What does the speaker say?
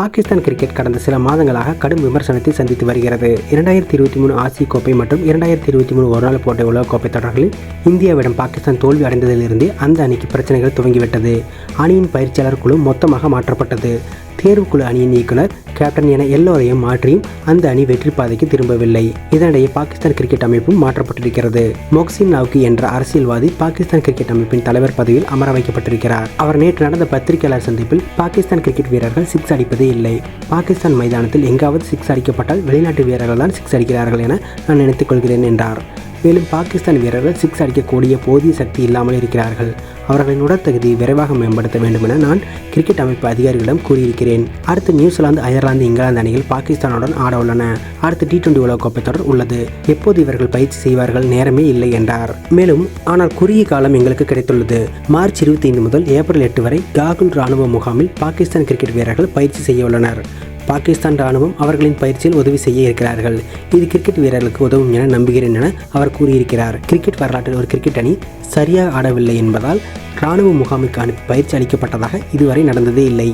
Pakistan cricket கடந்த சில மாதங்களாக கடும் விமர்சனத்தை சந்தித்து வருகிறது. 2023 ஆசிய கோப்பை மற்றும் 2023 ஒருநாள் போட்டி உலகக்கோப்பை தொடர்களில் இந்தியாவிடம் பாகிஸ்தான் தோல்வி அடைந்ததிலிருந்தே அந்த அணிக்கு பிரச்சனைகள் துவங்கிவிட்டது. அணியின் பயிற்சியாளர் குழு மொத்தமாக மாற்றப்பட்டது. தேர்வுக்குழு அணியின் இயக்குனர், கேப்டன் என எல்லோரையும் மாற்றியும் அந்த அணி வெற்றி பாதைக்கு திரும்பவில்லை. இதனிடையே பாகிஸ்தான் கிரிக்கெட் அமைப்பும் மாற்றப்பட்டிருக்கிறது. மொஹ்சின் நக்வி என்ற அரசியல்வாதி பாகிஸ்தான் கிரிக்கெட் அமைப்பின் தலைவர் பதவியில் அமர வைக்கப்பட்டிருக்கிறார். அவர் நேற்று நடந்த பத்திரிகையாளர் சந்திப்பில் பாகிஸ்தான் கிரிக்கெட் வீரர்கள் சிக்ஸ் அடிப்பதே இல்லை. பாகிஸ்தான் மைதானத்தில் எங்காவது சிக்ஸ் அடிக்கப்பட்டால் வெளிநாட்டு வீரர்கள் தான் சிக்ஸ் அடிக்கிறார்கள் என நான் நினைத்துக் கொள்கிறேன் என்றார். மேலும் பாகிஸ்தான் வீரர்கள் சிக்ஸ் அடிக்கக்கூடிய போதிய சக்தி இல்லாமல் இருக்கிறார்கள். அவர்களின் உடற்தகுதியை விரைவாக மேம்படுத்த வேண்டும் என நான் கிரிக்கெட் அமைப்பு அதிகாரிகளிடம் கூறியிருக்கிறேன். அடுத்து நியூசிலாந்து, அயர்லாந்து, இங்கிலாந்து அணிகள் பாகிஸ்தானுடன் ஆட உள்ளன. அடுத்து T20 உலகக்கோப்பை தொடர் உள்ளது. எப்போது இவர்கள் பயிற்சி செய்வார்கள்? நேரமே இல்லை என்றார். மேலும் ஆனால் குறுகிய காலம் எங்களுக்கு கிடைத்துள்ளது. மார்ச் 25 முதல் ஏப்ரல் 8 வரை காகுல் ராணுவ முகாமில் பாகிஸ்தான் கிரிக்கெட் வீரர்கள் பயிற்சி செய்ய உள்ளனர். பாகிஸ்தான் ராணுவம் அவர்களின் பயிற்சியில் உதவி செய்ய இருக்கிறார்கள். இது கிரிக்கெட் வீரர்களுக்கு உதவும் என நம்புகிறேன் என அவர் கூறியிருக்கிறார். கிரிக்கெட் வரலாற்றில் ஒரு கிரிக்கெட் அணி சரியாக ஆடவில்லை என்பதால் ராணுவ முகாமுக்கு பயிற்சி அளிக்கப்பட்டதாக இதுவரை நடந்ததே இல்லை.